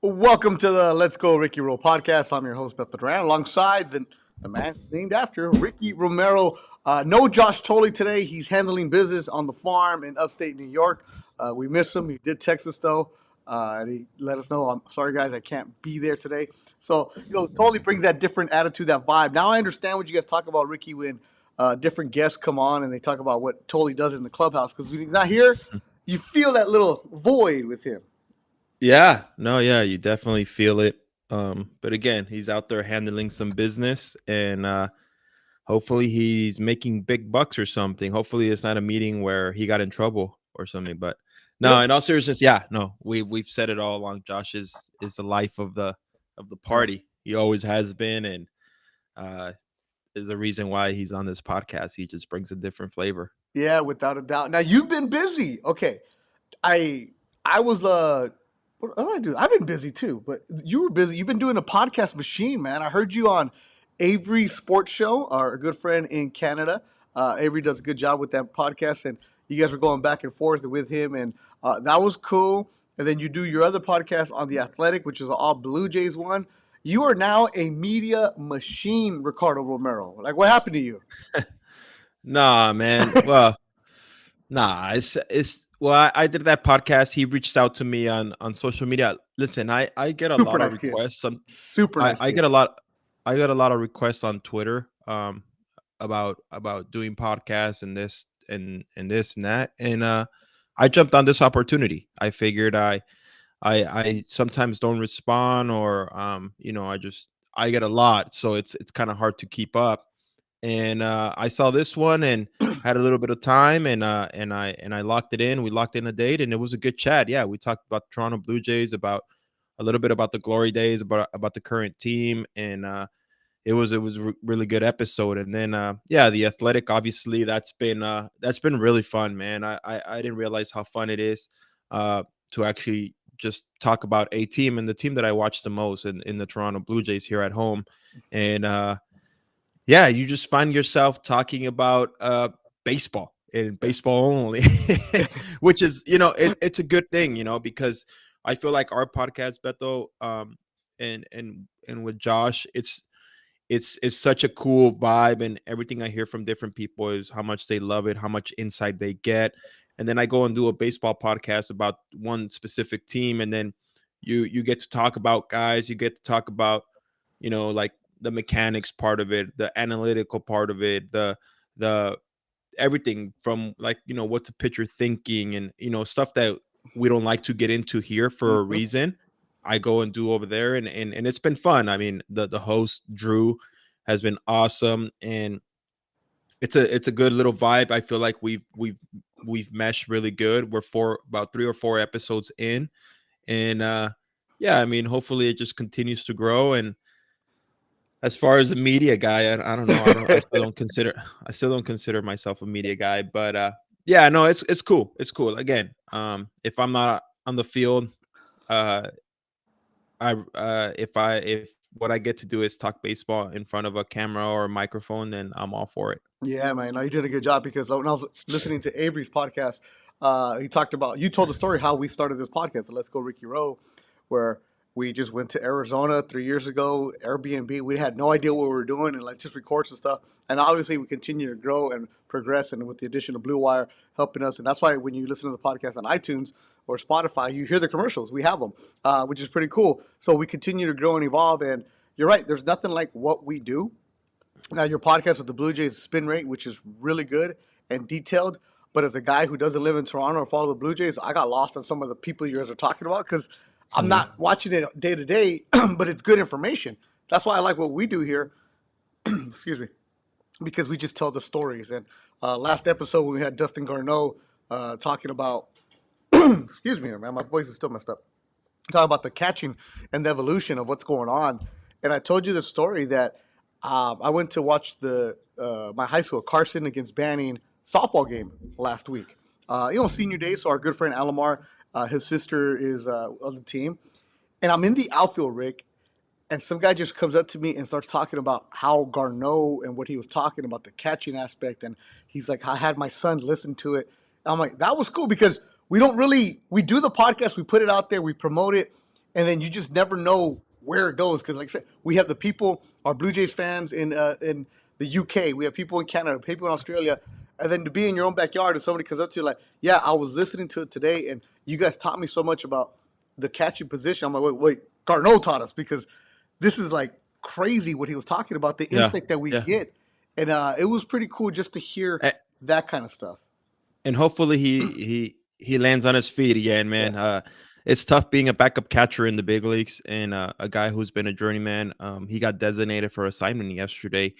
Welcome to the Let's Go Ricky Roll podcast. I'm your host, Beth Duran, alongside the man named after Ricky Romero. No Josh Thole today. He's handling business on the farm in upstate New York. We miss him. He did text us, though, and he let us know, I'm sorry, guys, I can't be there today. So, Thole brings that different attitude, that vibe. Now I understand what you guys talk about, Ricky, when different guests come on and they talk about what Thole does in the clubhouse. Because when he's not here, you feel that little void with him. Yeah, no, yeah, you definitely feel it. But again, he's out there handling some business and hopefully he's making big bucks or something. Hopefully it's not a meeting where he got in trouble or something. But no, Yep. in all seriousness, yeah, no, we've said it all along. Josh is the life of the Yeah. party. He always has been, and uh is the reason why he's on this podcast. He just brings a different flavor. Yeah, without a doubt. Now you've been busy. Okay. I I was what do I do? I've been busy too, but you were busy. You've been doing a podcast machine, man. I heard you on Avery Sports Show, our good friend in Canada. Avery does a good job with that podcast, and you guys were going back and forth with him, and that was cool. And then you do your other podcast on the Athletic, which is all Blue Jays one. You are now a media machine, Ricardo Romero. Like, what happened to you? Nah, man. Well, nah, it's well, I did that podcast. He reached out to me on social media. Listen, I get a Super lot of nice kid. requests. Super nice I kid. get a lot of requests on Twitter about doing podcasts and this and that. And I jumped on this opportunity. I figured I sometimes don't respond or I get a lot, so it's kind of hard to keep up. And I saw this one and had a little bit of time and I locked it in. We locked in a date and it was a good chat. Yeah, we talked about the Toronto Blue Jays, about a little bit about the glory days, about the current team, and it was a really good episode. And then yeah, the Athletic, obviously that's been really fun, man. I didn't realize how fun it is to actually just talk about a team and the team that I watch the most in the Toronto Blue Jays here at home. And yeah, you just find yourself talking about baseball and baseball only, which is, it's a good thing, because I feel like our podcast, Beto, and with Josh, it's such a cool vibe, and everything I hear from different people is how much they love it, how much insight they get. And then I go and do a baseball podcast about one specific team, and then you get to talk about guys, you get to talk about, like the mechanics part of it, the analytical part of it, the everything from, like, what's a pitcher thinking, and stuff that we don't like to get into here for a Mhm. reason. I go and do over there, and it's been fun. I mean, the host Drew has been awesome, and it's a good little vibe. I feel like we've meshed really good. We're about 3 or 4 episodes in, and yeah, I mean, hopefully it just continues to grow. And as far as a media guy, I don't know. I still don't consider myself a media guy, but yeah, no, it's cool. It's cool. Again, if I'm not on the field, uh if what I get to do is talk baseball in front of a camera or a microphone, then I'm all for it. Yeah, man. No, you did a good job because when I was listening to Avery's podcast, he talked about, you told the story how we started this podcast, the Let's Go Ricky Rowe, where we just went to Arizona 3 years ago, Airbnb. We had no idea what we were doing and like just record some stuff. And obviously we continue to grow and progress. And with the addition of Blue Wire helping us. And that's why when you listen to the podcast on iTunes or Spotify, you hear the commercials. We have them, which is pretty cool. So we continue to grow and evolve. And you're right. There's nothing like what we do. Now, your podcast with the Blue Jays spin rate, which is really good and detailed. But as a guy who doesn't live in Toronto or follow the Blue Jays, I got lost on some of the people you guys are talking about because I'm Mhm. not watching it day to day, but it's good information. That's why I like what we do here. Excuse me, because we just tell the stories. And last episode, when we had Dustin Garneau talking about, excuse me, man, my voice is still messed up. Talking about the catching and the evolution of what's going on. And I told you the story that I went to watch the my high school Carson against Banning softball game last week. Senior day, so our good friend Alamar, his sister is on the team, and I'm in the outfield, Rick, and some guy just comes up to me and starts talking about how Garneau and what he was talking about the catching aspect, and he's like, I had my son listen to it. And I'm like, that was cool because we don't really we do the podcast, we put it out there, we promote it, and then you just never know where it goes because, like I said, we have the people, our Blue Jays fans in the UK, we have people in Canada, people in Australia, and then to be in your own backyard and somebody comes up to you like, "Yeah, I was listening to it today, and you guys taught me so much about the catching position." I'm like, "Wait, Garneau taught us because this is like crazy what he was talking about, the Yeah, insight that we yeah. get." And it was pretty cool just to hear that kind of stuff. And hopefully he lands on his feet again, Yeah, man. It's tough being a backup catcher in the big leagues and a guy who's been a journeyman. He got designated for assignment yesterday,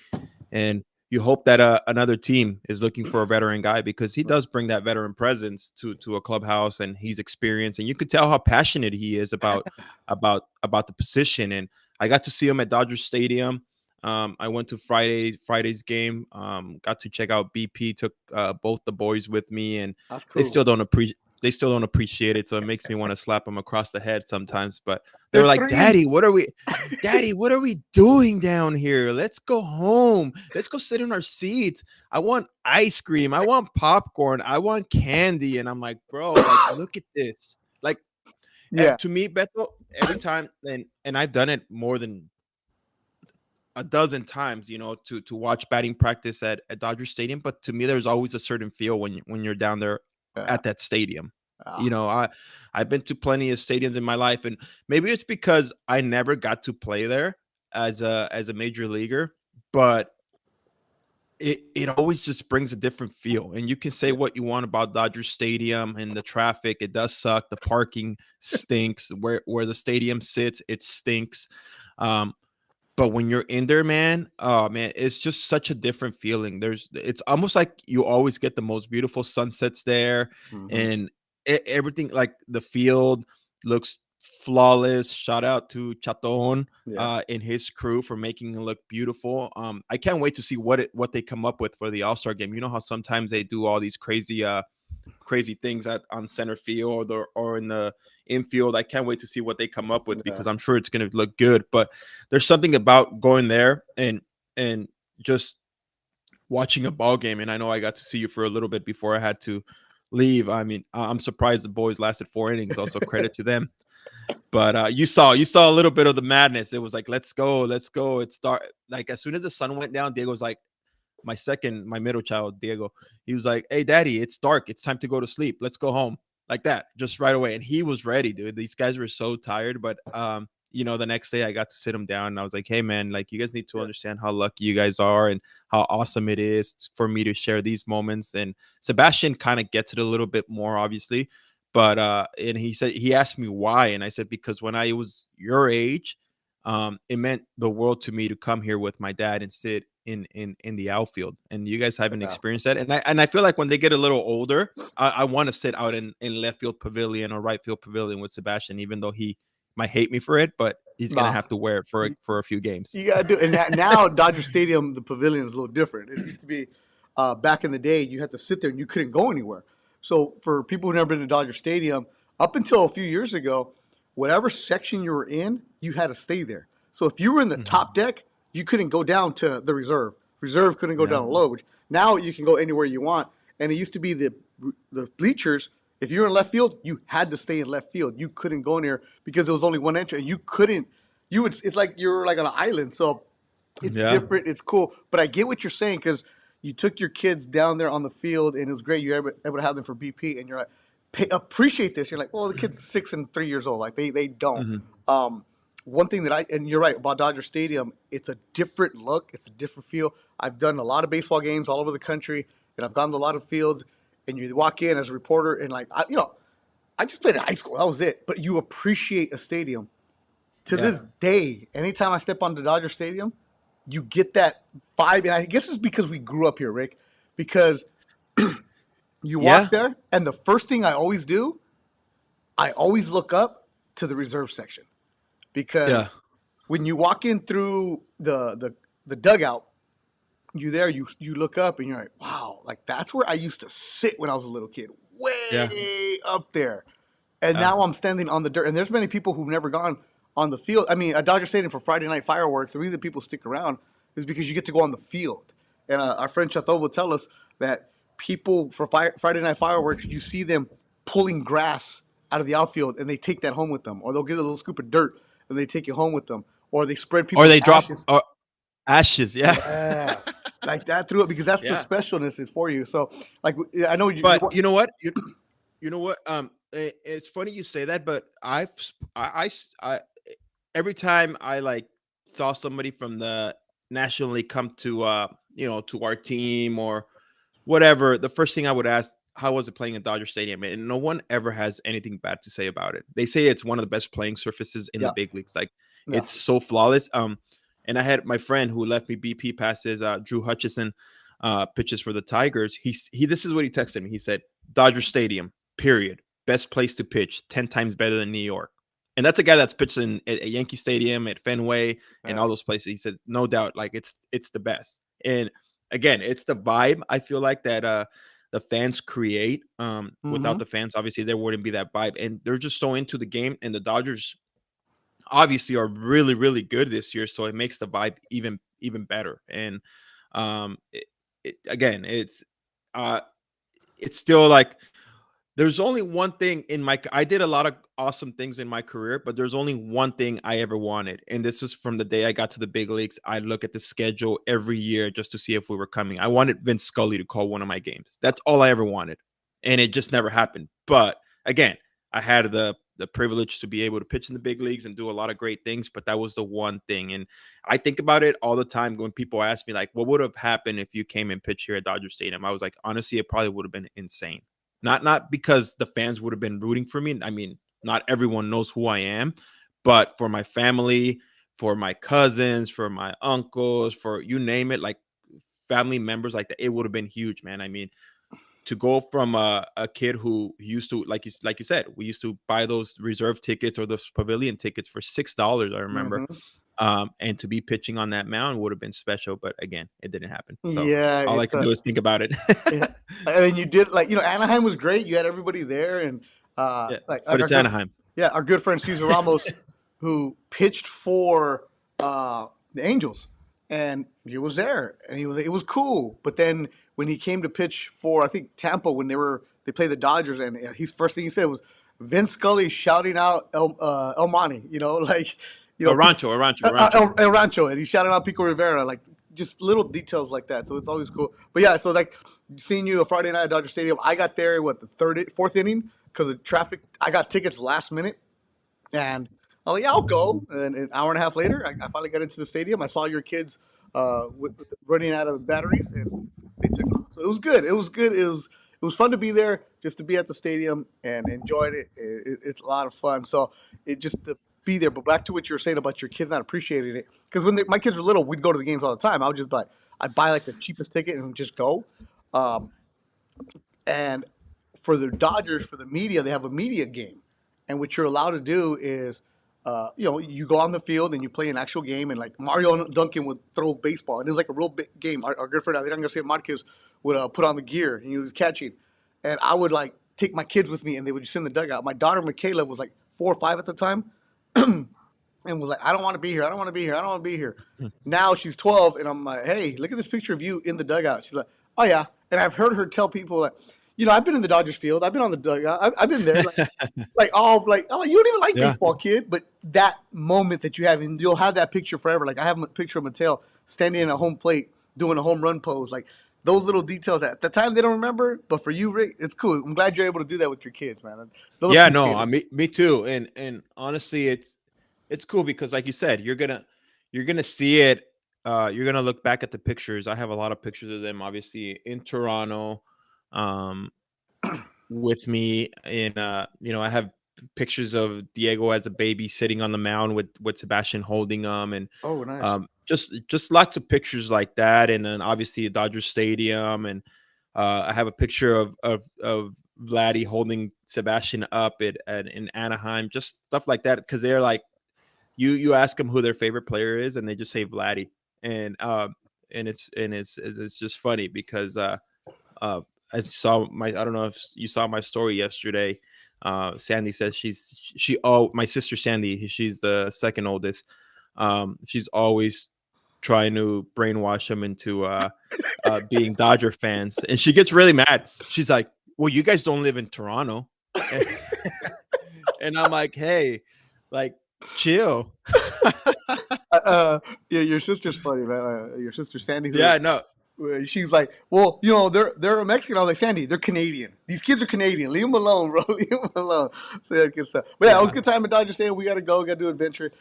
and you hope that another team is looking for a veteran guy because he does bring that veteran presence to a clubhouse, and he's experienced, and you could tell how passionate he is about the position. And I got to see him at Dodger Stadium. I went to Friday's game. Got to check out BP. Took both the boys with me, and that's they cool. still don't appreciate. They still don't appreciate it, so it makes me want to slap them across the head sometimes. But they They're were like, three and Daddy, what are we doing down here? Let's go home. Let's go sit in our seats. I want ice cream. I want popcorn. I want candy." And I'm like, "Bro, like, look at this." Like, yeah, to me, Beto, every time, and I've done it more than a dozen times, to watch batting practice at Dodger Stadium. But to me, there's always a certain feel when you're down there yeah, at that stadium. yeah. You know, I've been to plenty of stadiums in my life, and maybe it's because I never got to play there as a major leaguer, but it always just brings a different feel. And you can say Yeah. what you want about Dodger Stadium and the traffic, it does suck. The parking stinks. Where the stadium sits, it stinks. Um, but when you're in there, man, oh man, it's just such a different feeling. It's almost like you always get the most beautiful sunsets there, Hmm. and everything, like the field looks flawless. Shout out to Chaton Yeah, and his crew for making it look beautiful. I can't wait to see what they come up with for the All-Star game. You know how sometimes they do all these crazy things on center field or in the infield. I can't wait to see what they come up with yeah, because I'm sure it's going to look good. But there's something about going there and just watching a ball game. And I know I got to see you for a little bit before I had to leave. I mean, I'm surprised the boys lasted 4 innings. Also, credit to them. But you saw a little bit of the madness. It was like, let's go, let's go. It start like as soon as the sun went down, Diego's like, my middle child, Diego, he was like, "Hey, daddy, it's dark. It's time to go to sleep. Let's go home." Like that, just right away. And he was ready, dude. These guys were so tired. But the next day I got to sit him down and I was like, "Hey, man, like you guys need to yeah. understand how lucky you guys are and how awesome it is for me to share these moments." And Sebastian kind of gets it a little bit more, obviously. But and he asked me why, and I said because when I was your age, it meant the world to me to come here with my dad and sit in the outfield. And you guys haven't Yeah. experienced that. And I feel like when they get a little older, I want to sit out in left field pavilion or right field pavilion with Sebastian, even though he might hate me for it, but he's gonna Nah, have to wear it for you, for a few games. you gotta do. And now Dodger Stadium, the pavilion is a little different. It used to be back in the day, you had to sit there and you couldn't go anywhere. So for people who've never been to Dodger Stadium, up until a few years ago, whatever section you were in, you had to stay there. So if you were in the top Mhm. deck, you couldn't go down to the reserve. Reserve couldn't go Yeah. down to low. Now you can go anywhere you want. And it used to be the bleachers. If you were in left field, you had to stay in left field. You couldn't go in there because there was only one entry. And you couldn't. You would. It's like you're like on an island. So it's Yeah. different. It's cool. But I get what you're saying because you took your kids down there on the field and it was great. You're able to have them for BP and you're like, appreciate this. You're like, well, the kid's 6 and 3 years old. Like they don't. Mhm. Um, one thing and you're right about Dodger Stadium, it's a different look. It's a different feel. I've done a lot of baseball games all over the country and I've gone to a lot of fields and you walk in as a reporter and like, I just played in high school. That was it. But you appreciate a stadium. To Yeah. this day, anytime I step onto Dodger Stadium, you get that vibe. And I guess it's because we grew up here, Rick, because you walk Yeah. there and the first thing I always do, I always look up to the reserve section Yeah. because when you walk in through the dugout, you look up and you're like, wow, like that's where I used to sit when I was a little kid, Yeah. way up there. And Yeah. now I'm standing on the dirt. And there's many people who've never gone on the field. I mean, at Dodger Stadium for Friday night fireworks, the reason people stick around is because you get to go on the field. And our friend Chateau will tell us that people for Friday night fireworks, you see them pulling grass out of the outfield and they take that home with them, or they'll get a little scoop of dirt and they take it home with them, or they spread Or people's they drop ashes. ashes. Yeah. Yeah, like that through it because that's the Yeah. specialness is for you. So like I know you But want. you know what? You know what? It's funny you say that, but every time I like saw somebody from the National League come to to our team or whatever, the first thing I would ask, how was it playing at Dodger Stadium? And no one ever has anything bad to say about it. They say it's one of the best playing surfaces in the Yeah, big leagues. Like yeah. it's so flawless. And I had my friend who left me BP passes, Drew Hutchison, pitches for the Tigers. He this is what he texted me. He said, Dodger Stadium, period. Best place to pitch, 10 times better than New York. And that's a guy that's pitched at Yankee Stadium, at Fenway, and Yeah. all those places. He said, no doubt, like it's the best. And again, it's the vibe I feel like that the fans create. Without Mm-hmm. the fans, obviously there wouldn't be that vibe. And they're just so into the game. And the Dodgers obviously are really, really good this year. So it makes the vibe even better. And again, uh it's still like there's only one thing in my I did a lot of awesome things in my career, but there's only one thing I ever wanted. And this was from the day I got to the big leagues. I look at the schedule every year just to see if we were coming. I wanted Vince Scully to call one of my games. That's all I ever wanted. And it just never happened. But again, I had the privilege to be able to pitch in the big leagues and do a lot of great things, but that was the one thing. And I think about it all the time when people ask me like, what would have happened if you came and pitched here at Dodger Stadium? I was like, honestly, it probably would have been insane. Not because the fans would have been rooting for me. I mean, not everyone knows who I am, but for my family, for my cousins, for my uncles, for you name it, like family members like that, it would have been huge, man. I mean, to go from a kid who used to like you said, we used to buy those reserve tickets or those pavilion tickets for $6, I remember. Mm-hmm. And to be pitching on that mound would have been special, but again, it didn't happen. So Yeah, all I it's could a do is think about it. yeah. I mean, you did like Anaheim was great. You had everybody there, and Yeah, like but our it's good Anaheim. yeah our good friend Cesar Ramos, who pitched for the Angels, and he was there, and it was cool. But then when he came to pitch for I think Tampa when they played the Dodgers, and his first thing he said was Vince Scully shouting out El Monte, like A Rancho, a Rancho, a Rancho. El Rancho, and he shouted out Pico Rivera, like just little details like that. So it's always cool. But yeah, so like seeing you a Friday night at Dodger Stadium, I got there what the fourth inning because of traffic. I got tickets last minute, and I was like, yeah, I'll go. And an hour and a half later, I finally got into the stadium. I saw your kids with running out of batteries, and they took off. So it was good. It was good. It was fun to be there, just to be at the stadium and enjoying it. It's a lot of fun. So it just to be there. But back to what you were saying about your kids not appreciating it, because when my kids were little, we'd go to the games all the time. I would just I'd buy like the cheapest ticket and just go. Um, and for the Dodgers, for the media, they have a media game, and what you're allowed to do is, you go on the field and you play an actual game, and like Mario Duncan would throw baseball, and it was like a real big game. Our good friend Adrian Garcia Marquez would put on the gear and he was catching, and I would like take my kids with me, and they would just sit in the dugout. My daughter Michaela was like 4 or 5 at the time, and was like, I don't want to be here. I don't want to be here. I don't want to be here. Now she's 12, and I'm like, hey, look at this picture of you in the dugout. She's like, oh yeah. And I've heard her tell people that, I've been in the Dodgers field. I've been on the dugout. I've been there. I'm like, you don't even like Yeah. baseball, kid. But that moment that you have, and you'll have that picture forever. Like I have a picture of Mattel standing in a home plate doing a home run pose. Like those little details that at the time they don't remember, but for you, Rick, it's cool. I'm glad you're able to do that with your kids, man. They'll Yeah, no, appreciate it. me too. And honestly, it's cool because like you said, you're gonna see it. You're gonna look back at the pictures. I have a lot of pictures of them, obviously in Toronto, um, with me. In I have pictures of Diego as a baby sitting on the mound with Sebastian holding him, and Oh, nice. just lots of pictures like that. And then obviously Dodger Stadium, and I have a picture of Vladdy holding Sebastian up in Anaheim, just stuff like that. Because they're like, you ask them who their favorite player is, and they just say Vladdy, and it's just funny because uh, I saw my I don't know if you saw my story yesterday. Sandy says my sister Sandy, she's the second oldest. She's always trying to brainwash them into being Dodger fans, and she gets really mad. She's like, "Well, you guys don't live in Toronto." And I'm like, hey, like, chill. uh, yeah, your sister's funny, man. Your sister Sandy, who Yeah, no. she's like, well, they're Mexican. I was like, Sandy, they're Canadian. These kids are Canadian. Leave them alone, bro. Leave them alone. So yeah, good stuff. But yeah, it was a Yeah. good time at Dodger Stadium. We got to go. Got to do adventure.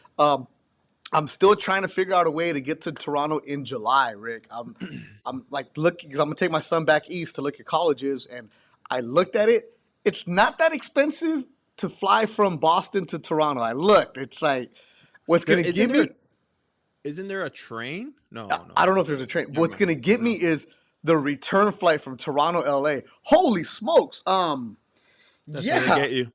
I'm still trying to figure out a way to get to Toronto in July, Rick. I'm like looking because I'm gonna take my son back east to look at colleges, and I looked at it. It's not that expensive to fly from Boston to Toronto. I looked. It's like what's There gonna give me. isn't there a train? No, I no. don't know if there's a train. Never What's mind. gonna get me No. is the return flight from Toronto, LA. Holy smokes! That's gonna Yeah, get you.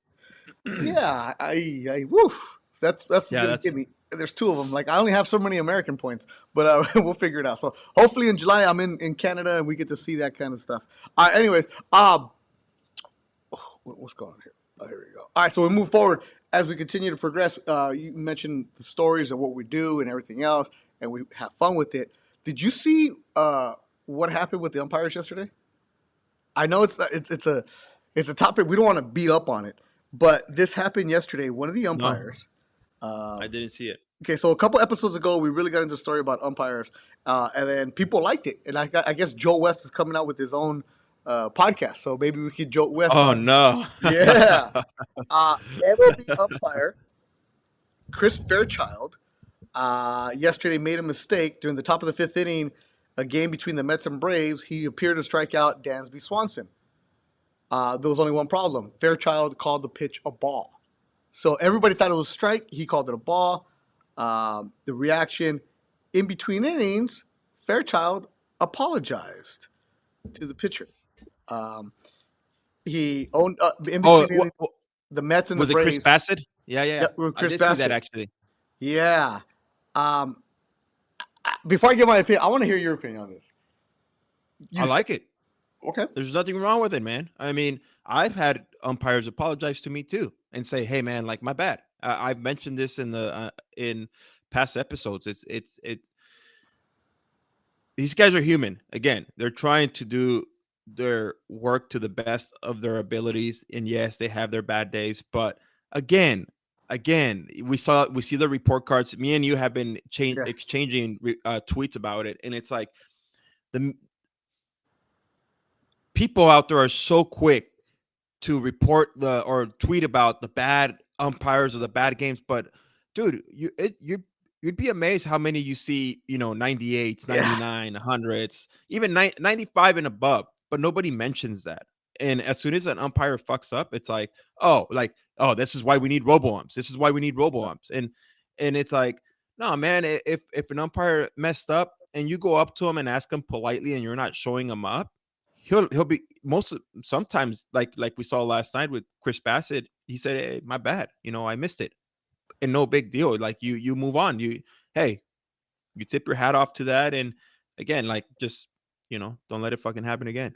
yeah. I woof. That's what's Yeah, gonna that's get me. There's two of them. Like I only have so many American points, but we'll figure it out. So hopefully in July I'm in Canada and we get to see that kind of stuff. All right. Anyways, what's going on here? Oh, here we go. All right, so we move forward as we continue to progress. You mentioned the stories of what we do and everything else, and we have fun with it. Did you see what happened with the umpires yesterday? I know it's a topic we don't want to beat up on it, but this happened yesterday. One of the no, umpires. I didn't see it. Okay, so a couple episodes ago, we really got into the story about umpires, and then people liked it, and I guess Joe West is coming out with his own podcast, so maybe we could Joe West Oh on. no. Yeah. MLB umpire Chris Fairchild yesterday made a mistake during the top of the fifth inning, a game between the Mets and Braves. He appeared to strike out Dansby Swanson. There was only one problem. Fairchild called the pitch a ball. So everybody thought it was a strike. He called it a ball. The reaction in between innings, Fairchild apologized to the pitcher. Um, he owned in Oh, between innings, the Mets and the was it Chris Braves. Bassett? Yeah, yeah, yeah. Yep, with I Chris did see that Bassett. actually. Yeah. Um, before I give my opinion, I want to hear your opinion on this. I You like it. okay? There's nothing wrong with it, man. I mean, I've had umpires apologize to me too and say, "Hey, man, like my bad." I've mentioned this in past episodes. It's these guys are human. Again, they're trying to do their work to the best of their abilities, and yes, they have their bad days. But again, we see the report cards. Me and you have been Yeah, exchanging tweets about it, and it's like the people out there are so quick to report the or tweet about the bad umpires or the bad games, but dude, you'd be amazed how many you see, 98s, yeah, 99, 100s, even 95 and above, but nobody mentions that. And as soon as an umpire fucks up, it's like, this is why we need robo umps. This is why we need robo umps. And it's like, no, man, if an umpire messed up and you go up to him and ask him politely and you're not showing him up, he'll be sometimes like we saw last night with Chris Bassett. He said, "Hey, my bad. I missed it." And no big deal. Like you move on. Hey, you tip your hat off to that. And again, like just don't let it fucking happen again.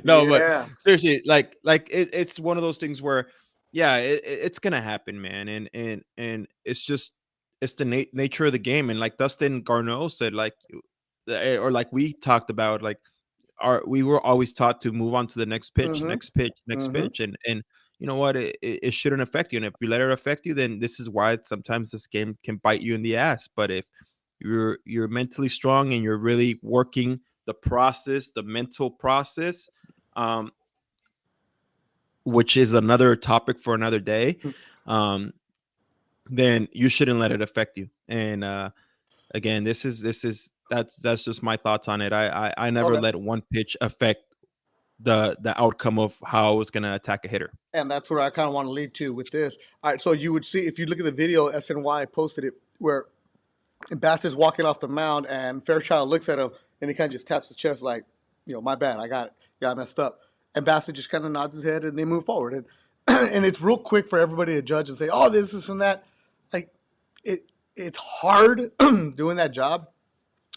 No, but yeah, seriously, it's one of those things where, yeah, it's gonna happen, man. And it's just it's the nature of the game. And like Dustin Garneau said, or like we talked about, like we were always taught to move on to the next pitch, mm-hmm, next pitch, next mm-hmm, pitch, and you know what? It shouldn't affect you. And if you let it affect you, then this is why sometimes this game can bite you in the ass. But if you're mentally strong and you're really working the process, the mental process, um, which is another topic for another day, um, then you shouldn't let it affect you. And again, that's just my thoughts on it. I never okay. let one pitch affect the outcome of how I was gonna attack a hitter. And that's where I kind of want to lead to with this. All right, so you would see if you look at the video, SNY posted it where Bassett's walking off the mound and Fairchild looks at him and he kind of just taps his chest like, my bad, I got it, yeah, I messed up. And Bassett just kind of nods his head and they move forward. And and it's real quick for everybody to judge and say, oh, this and that. Like it's hard doing that job.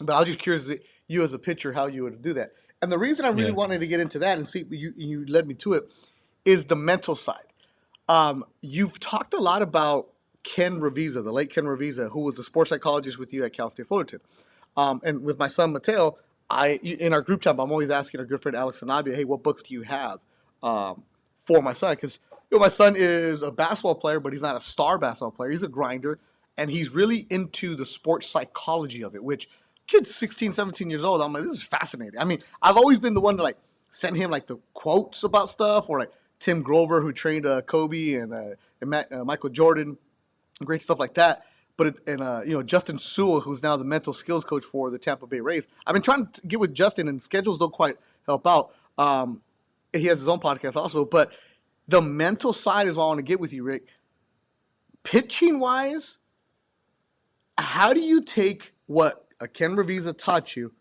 But I was just curious, you as a pitcher, how you would do that. And the reason I really Yeah. wanted to get into that and see you led me to it is the mental side. You've talked a lot about Ken Revisa, the late Ken Revisa, who was a sports psychologist with you at Cal State Fullerton. And with my son Mateo, in our group chat, I'm always asking our good friend Alex Sanabia, hey, what books do you have for my son? Because my son is a basketball player, but he's not a star basketball player. He's a grinder, and he's really into the sports psychology of it. Which kid's 16, 17 years old. I'm like, this is fascinating. I mean, I've always been the one to like send him like the quotes about stuff, or like Tim Grover, who trained Kobe and Michael Jordan, great stuff like that. But Justin Sewell, who's now the mental skills coach for the Tampa Bay Rays. I've been trying to get with Justin, and schedules don't quite help out. He has his own podcast also, but the mental side is what I want to get with you, Rick. Pitching wise, how do you take what a Ken Revisa taught you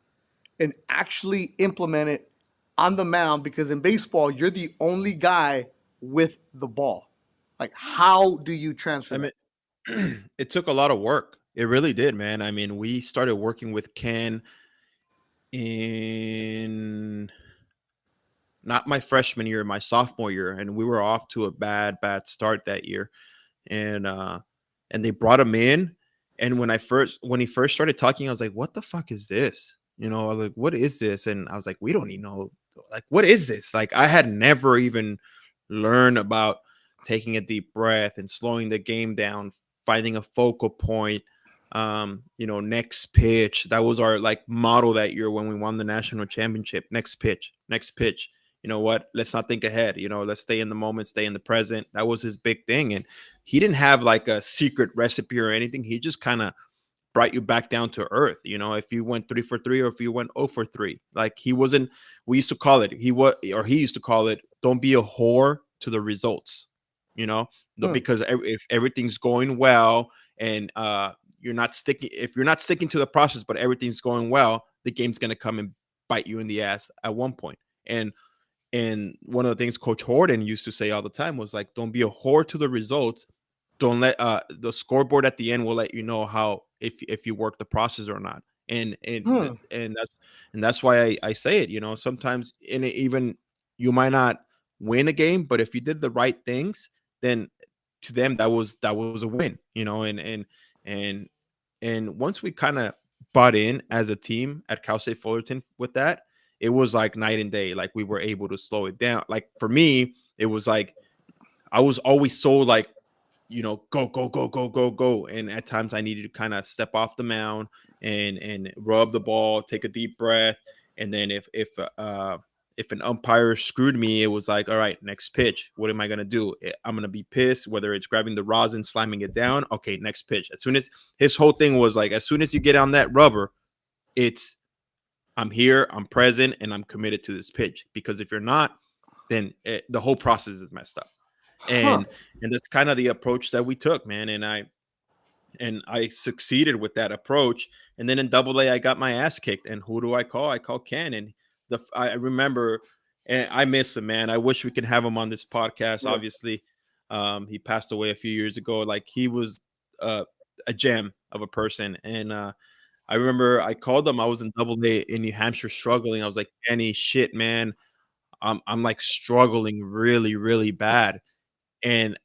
and actually implement it on the mound? Because in baseball, you're the only guy with the ball. Like, how do you transfer I that? mean, it took a lot of work. It really did, man. I mean, we started working with Ken in not my freshman year, my sophomore year, and we were off to a bad start that year. And and they brought him in. And when he first started talking, I was like, what the fuck is this? You know, I was like, what is this? And I was like, we don't even know, like, what is this? Like, I had never even learned about taking a deep breath and slowing the game down, finding a focal point. Next pitch. That was our like motto that year when we won the national championship. Next pitch, next pitch. You know what? Let's not think ahead. Let's stay in the moment, stay in the present. That was his big thing. And he didn't have like a secret recipe or anything. He just kind of brought you back down to earth. If you went 3 for 3 or if you went 0 for 3, like he wasn't, we used to call it, he used to call it, don't be a whore to the results, you know, Hmm. because if everything's going well and if you're not sticking to the process, but everything's going well, the game's going to come and bite you in the ass at one point. And one of the things Coach Horton used to say all the time was like, don't be a whore to the results. Don't let the scoreboard at the end will let you know how if you work the process or not. Hmm. And that's why I say it. Sometimes in it, even you might not win a game, but if you did the right things, then to them that was a win. And and once we kind of bought in as a team at Cal State Fullerton with that, it was like night and day. Like we were able to slow it down. Like for me, it was like I was always so like, go, go, go, go, go, go. And at times I needed to kind of step off the mound and rub the ball, take a deep breath. And then if an umpire screwed me, it was like, all right, next pitch. What am I gonna do? I'm gonna be pissed, whether it's grabbing the rosin, slamming it down. Okay, next pitch. As soon as his whole thing was like, as soon as you get on that rubber, it's I'm here, I'm present, and I'm committed to this pitch. Because if you're not, then the whole process is messed up. Huh. And that's kind of the approach that we took, man. And I succeeded with that approach. And then in Double A, I got my ass kicked. And who do I call? I call Ken. And I remember, and I miss him, man. I wish we could have him on this podcast. Yeah. Obviously, he passed away a few years ago. Like he was uh, a gem of a person. And I remember I called him. I was in Double A in New Hampshire struggling. I was like, Kenny, shit, man. I'm like struggling really, really bad. And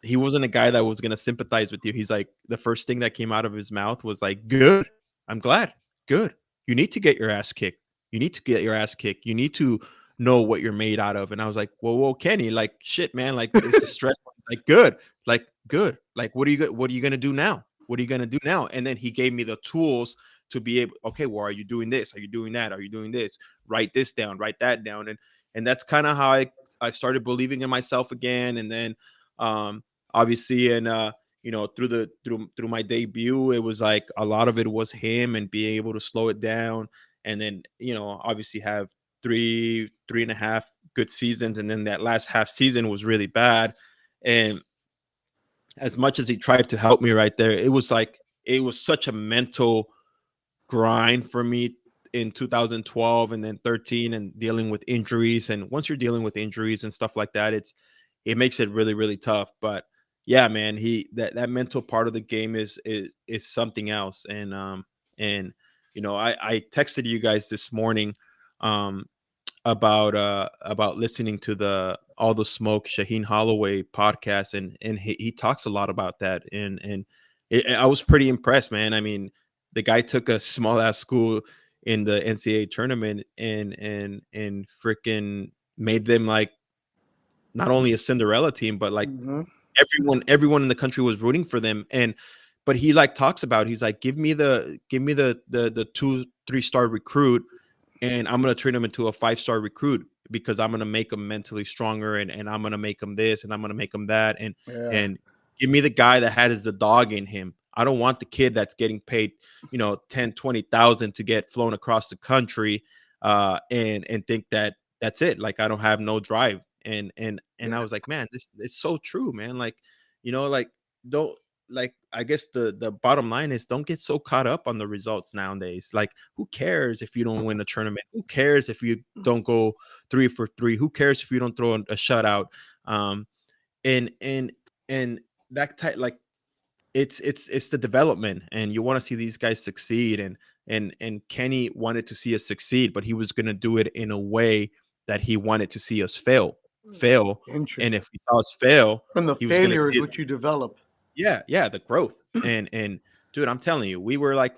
he wasn't a guy that was gonna sympathize with you. He's like, the first thing that came out of his mouth was like, "Good. I'm glad. Good. You need to get your ass kicked. You need to get your ass kicked. You need to know what you're made out of." And I was like, "Whoa, Kenny, like shit, man. Like this is stressful." He's like, "Good. Like good. Like what are you gonna do now? What are you gonna do now?" And then he gave me the tools to be able, okay, well, are you doing this? Are you doing that? Are you doing this? Write this down, write that down. And that's kind of how I started believing in myself again. And then um obviously and through my debut, it was like a lot of it was him and being able to slow it down. And then obviously have three and a half good seasons, and then that last half season was really bad. And as much as he tried to help me right there, it was like it was such a mental grind for me in 2012 and then 13, and dealing with injuries. And once you're dealing with injuries and stuff like that, it makes it really, really tough. But yeah, man, that mental part of the game is something else. And I texted you guys this morning um about listening to the All the Smoke Shaheen Holloway podcast, and he talks a lot about that. I was pretty impressed, man. I mean, the guy took a small ass school in the NCAA tournament and freaking made them like not only a Cinderella team, but like Hmm. everyone in the country was rooting for them. And but he like talks about, he's like, give me the 2 3 star recruit, and I'm gonna turn him into a 5 star recruit, because I'm gonna make him mentally stronger, and I'm gonna make him this, and I'm gonna make him that, Yeah. and give me the guy that has the dog in him. I don't want the kid that's getting paid, 10 20,000 to get flown across the country, and think that that's it. Like, I don't have no drive. And I Yeah. was like, man, this is so true, man. Like, like, don't, like, I guess the bottom line is, don't get so caught up on the results nowadays. Like, who cares if you don't win a tournament? Who cares if you don't go 3 for 3? Who cares if you don't throw a shutout? Um, and and that type, like, it's the development, and you want to see these guys succeed. And Kenny wanted to see us succeed, but he was going to do it in a way that he wanted to see us fail. And Interesting. if he saw us fail, From the he was going to failure is see it. what you develop. Yeah, yeah, the growth. And dude, I'm telling you, we were like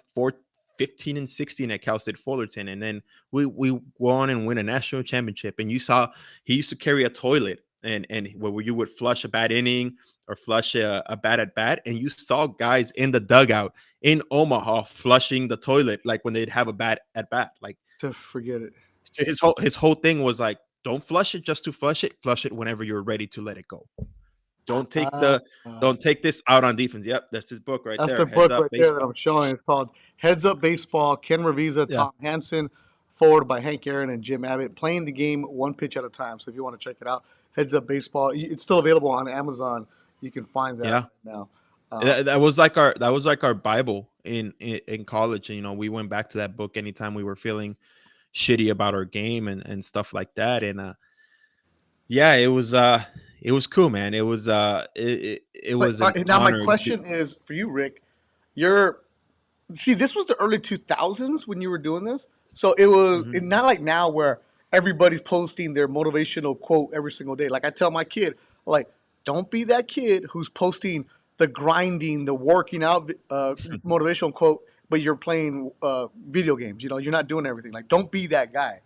15 and 16 at Cal State Fullerton, and then we go on and win a national championship. And you saw he used to carry a toilet, and where you would flush a bad inning or flush a bad at bat, and you saw guys in the dugout in Omaha flushing the toilet, like when they'd have a bad at bat. Like, To forget it. his whole thing was like, don't flush it just to flush it whenever you're ready to let it go. Don't take Uh, the don't take this out on defense. Yep, that's his book right that's there. the Heads book Up right there that Baseball. I'm showing. It's called Heads Up Baseball. Ken Revisa, Yeah, Tom Hansen, forward by Hank Aaron and Jim Abbott, playing the game one pitch at a time. So if you want to check it out, Heads Up Baseball. It's still available on Amazon. You can find that yeah. right now. That was like our Bible in college. We went back to that book anytime we were feeling shitty about our game and stuff like that. And yeah, it was cool, man. It But was an now my honor to. question is for you, Rick. You're See, this was the early 2000s when you were doing this. So Mhm. it's not like now where everybody's posting their motivational quote every single day. Like I tell my kid, like, don't be that kid who's posting the grinding, the working out motivational quote, but you're playing video games. You're not doing everything. Like, don't be that guy.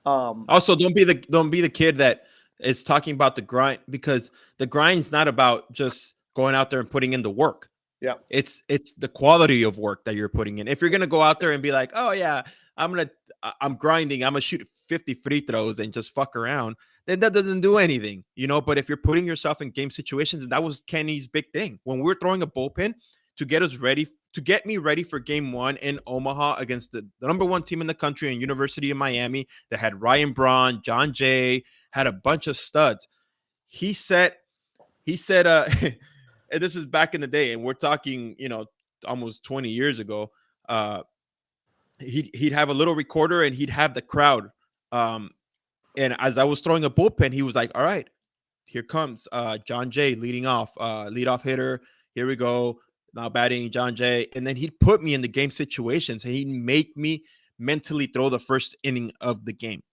Um, Also, don't be the kid that is talking about the grind, because the grind's not about just going out there and putting in the work. yeah. It's the quality of work that you're putting in. If you're gonna go out there and be like, oh yeah, I'm grinding, I'm gonna shoot 50 free throws and just fuck around, then that doesn't do anything. But if you're putting yourself in game situations, and that was Kenny's big thing when we were throwing a bullpen to get us ready, to get me ready for game one in Omaha against the number one team in the country and University of Miami that had Ryan Braun, John Jay, had a bunch of studs. He said he said, and this is back in the day, and we're talking, almost 20 years ago. Uh, he'd have a little recorder, and he'd have the crowd. Um, and as I was throwing a bullpen, he was like, "All right, here comes John Jay leading off, leadoff hitter. Here we go. Now batting John Jay." And then he'd put me in the game situations, and he'd make me mentally throw the first inning of the game.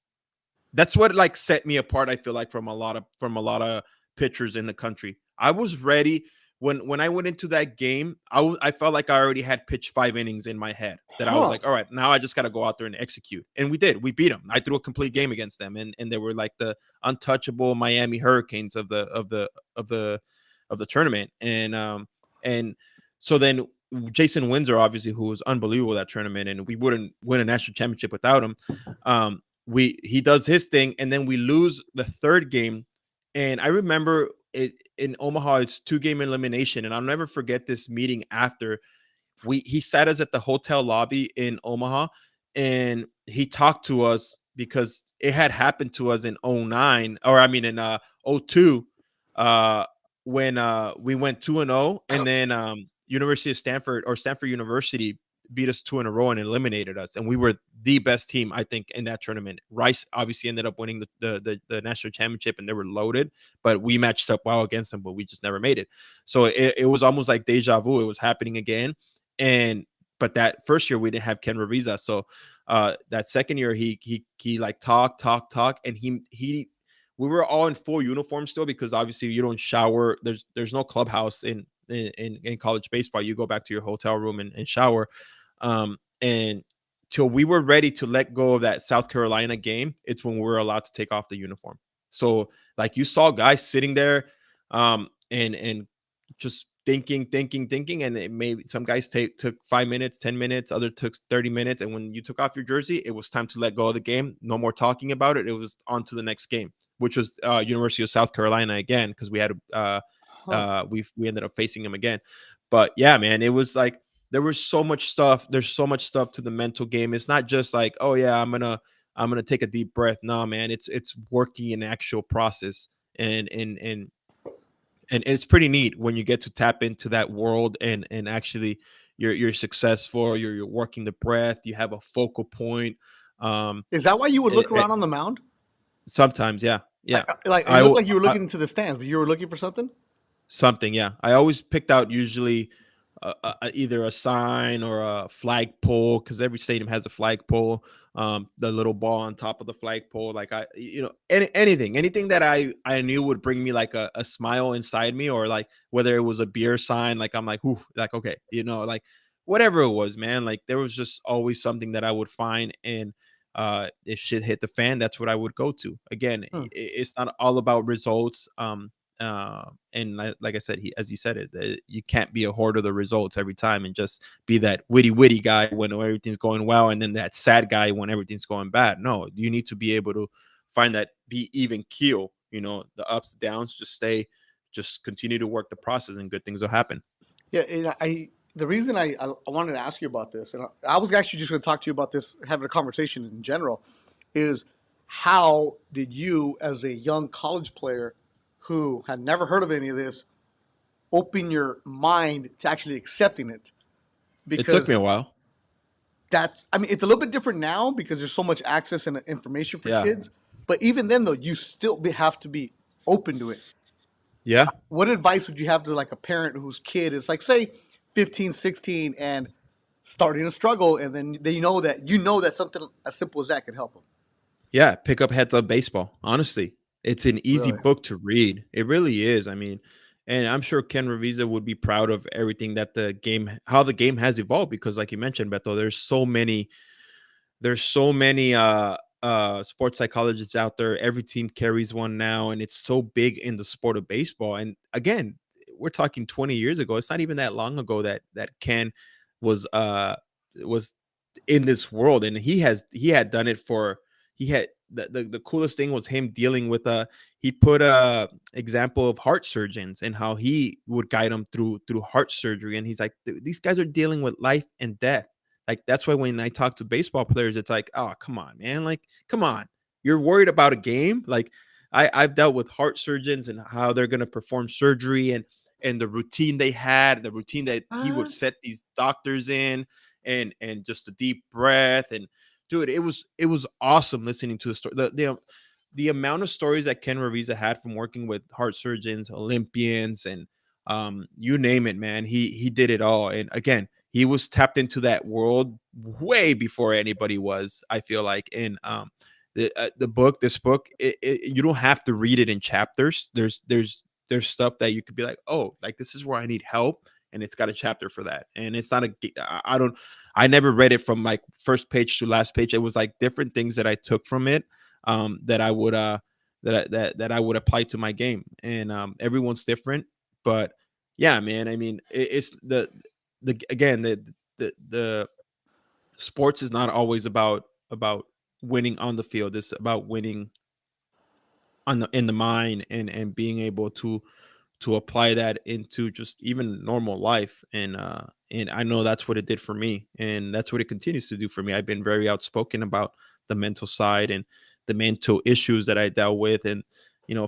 That's what like set me apart. I feel like from a lot of pitchers in the country. I was ready when I went into that game. I felt like I already had pitched 5 innings in my head. That I was Huh. like, all right, now I just got to go out there and execute. And we did. We beat them. I threw a complete game against them, and they were like the untouchable Miami Hurricanes of the tournament. And so then Jason Windsor, obviously, who was unbelievable that tournament, and we wouldn't win a national championship without him. He does his thing, and then we lose the third game. And I remember it in Omaha, it's 2 game elimination, and I'll never forget this meeting after. He sat us at the hotel lobby in Omaha, and he talked to us because it had happened to us in '09, or I mean in '02, uh when we went 2-0, and then University of Stanford, or Stanford University, beat us 2 in a row and eliminated us, and we were the best team, I think, in that tournament. Rice obviously ended up winning the national championship, and they were loaded, but we matched up well against them, but we just never made it. So it was almost like deja vu. It was happening again. And but that first year we didn't have Ken Revisa. So that second year he like talk, and he we were all in full uniform still, because obviously you don't shower. There's no clubhouse in college baseball. You go back to your hotel room and shower. And till we were ready to let go of that South Carolina game, it's when we were allowed to take off the uniform. So like you saw guys sitting there, and just thinking, and it maybe some guys took 5 minutes, 10 minutes, other took 30 minutes, and when you took off your jersey, it was time to let go of the game. No more talking about it. It was on to the next game, which was University of South Carolina again because we had Huh. we ended up facing him again. But yeah, man, it was like there was so much stuff. There's so much stuff to the mental game. It's not just like, oh yeah, I'm gonna take a deep breath. No, man, it's working an actual process, and and it's pretty neat when you get to tap into that world, and actually you're successful. You're working the breath. You have a focal point. Um, Is that why you would look it, around on the mound? sometimes, yeah, yeah. Like it I, looked w- like you were I looking into the stands, but you were looking for something. Something, yeah. I always picked out usually either a sign or a flagpole because every stadium has a flagpole. The little ball on top of the flagpole, like anything that I knew would bring me like a smile inside me, or like whether it was a beer sign, like I'm like, ooh, like okay, like whatever it was, man. Like there was just always something that I would find, and if shit hit the fan, that's what I would go to. Again, Hmm. it's not all about results. And like I said, as he said it, you can't be a hoard of the results every time and just be that witty guy when everything's going well, and then that sad guy when everything's going bad. No, you need to be able to find that be even keel. The ups downs. Just continue to work the process, and good things will happen. Yeah, and the reason I wanted to ask you about this, and I was actually just going to talk to you about this, having a conversation in general, is how did you, as a young college player who had never heard of any of this, open your mind to actually accepting it? It took me Because a while. I mean, it's a little bit different now because there's so much access and information for Yeah, kids. But even then, though, you still have to be open to it. yeah, What advice would you have to like a parent whose kid is like, say, 15, 16, and starting to struggle, and then they know that something as simple as that could help them? yeah. Pick up Heads Up Baseball. Honestly, it's an easy Really? book to read. It really is. I mean, and I'm sure Ken Revisa would be proud of everything that how the game has evolved. Because, like you mentioned, Beto, there's so many sports psychologists out there. Every team carries one now, and it's so big in the sport of baseball. And again, we're talking 20 years ago. It's not even that long ago that Ken was was in this world, and he had done it for he had the coolest thing was him dealing with he put a example of heart surgeons and how he would guide them through heart surgery. And he's like, these guys are dealing with life and death. Like that's why when I talk to baseball players, it's like, oh, come on, man. Like, come on. You're worried about a game? Like I've dealt with heart surgeons and how they're gonna perform surgery, and the routine they had, the routine that he would What? set these doctors in, and just a deep breath. And dude, it was awesome listening to the story. The amount of stories that Ken Revisa had from working with heart surgeons, Olympians, and you name it, man. He did it all. And again, he was tapped into that world way before anybody was. I feel like, and this book, you don't have to read it in chapters. There's stuff that you could be like, oh, like this is where I need help, and it's got a chapter for that. And it's not a I don't I never read it from like first page to last page. It was like different things that I took from it, that I would that I would apply to my game. And everyone's different, but yeah, man. I mean, it's the again the sports is not always about winning on the field. It's about winning in the mind, and being able to apply that into just even normal life. And I know that's what it did for me, and that's what it continues to do for me. I've been very outspoken about the mental side and the mental issues that I dealt with. And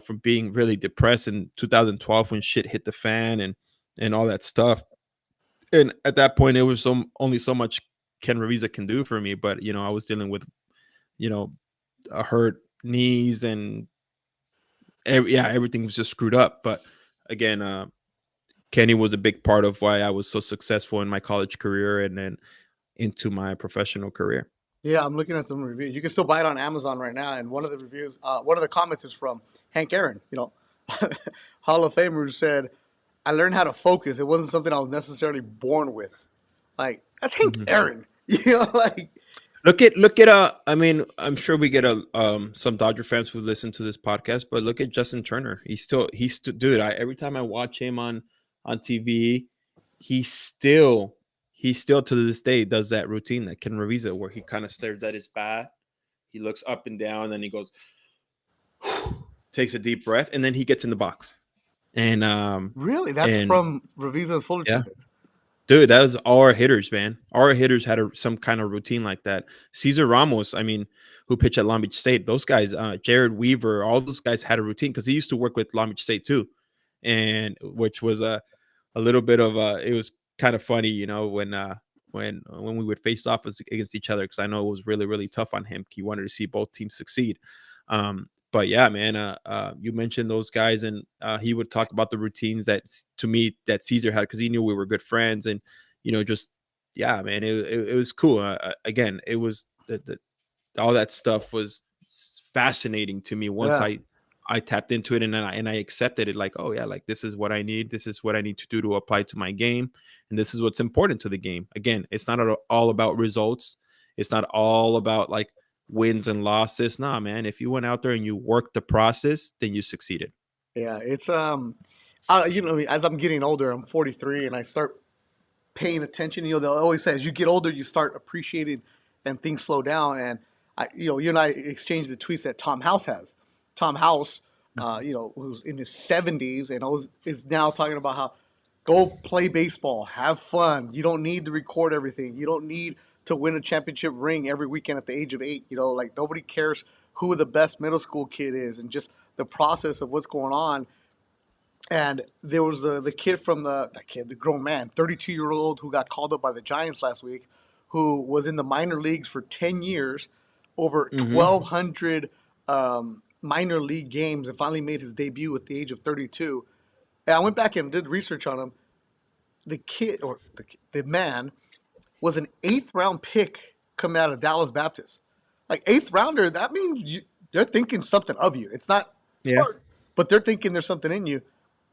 from being really depressed in 2012 when shit hit the fan, and all that stuff. And at that point it was only so much Ken Revisa can do for me. But I was dealing with you know a hurt knees, and everything was just screwed up. But again, Kenny was a big part of why I was so successful in my college career, and then into my professional career. Yeah, I'm looking at some reviews. You can still buy it on Amazon right now. And one of the comments is from Hank Aaron, Hall of Famer, who said, I learned how to focus. It wasn't something I was necessarily born with. Like, that's Hank Mhm. Aaron. Like, Look at I mean, I'm sure we get a some Dodger fans who listen to this podcast, but look at Justin Turner. He's still dude. Every time I watch him on TV, he still he still to this day does that routine that Ken Revisa where he kind of stares at his bat, he looks up and down, and then he goes takes a deep breath, and then he gets in the box. And Really, that's and from Revisa's Fullerton yeah, days. dude, that was all our hitters, man. Our hitters had some kind of routine like that. Cesar Ramos, I mean, who pitched at Long Beach State, those guys, Jared Weaver, all those guys had a routine because he used to work with Long Beach State too, and which was a little bit of it was kind of funny, when we would face off against each other because I know it was really really tough on him. He wanted to see both teams succeed. But yeah, man, you mentioned those guys, and he would talk about the routines to me that Caesar had because he knew we were good friends, and just yeah, man, it was cool. Again, it was the all that stuff was fascinating to me once Yeah, I tapped into it, and then I accepted it like, oh yeah, like this is what I need, this is what I need to do to apply to my game, and this is what's important to the game. Again, it's not all about results, it's not all about like wins and losses. Nah, man, if you went out there and you worked the process, then you succeeded. yeah. It's as I'm getting older, I'm 43, and I start paying attention. They'll always say as you get older, you start appreciating, and things slow down. And you and I exchange the tweets that Tom House has. Tom House, who's in his 70s and is now talking about how go play baseball, have fun. You don't need to record everything. You don't need to win a championship ring every weekend at the age of 8. Like nobody cares who the best middle school kid is, and just the process of what's going on. And there was the kid from the grown man, 32-year-old who got called up by the Giants last week, who was in the minor leagues for 10 years, over Mm-hmm. 1,200 minor league games, and finally made his debut at the age of 32. And I went back and did research on him. The kid, or the man, was an eighth round pick coming out of Dallas Baptist. Like eighth rounder, that means they're thinking something of you. It's not Yeah. first, but they're thinking there's something in you.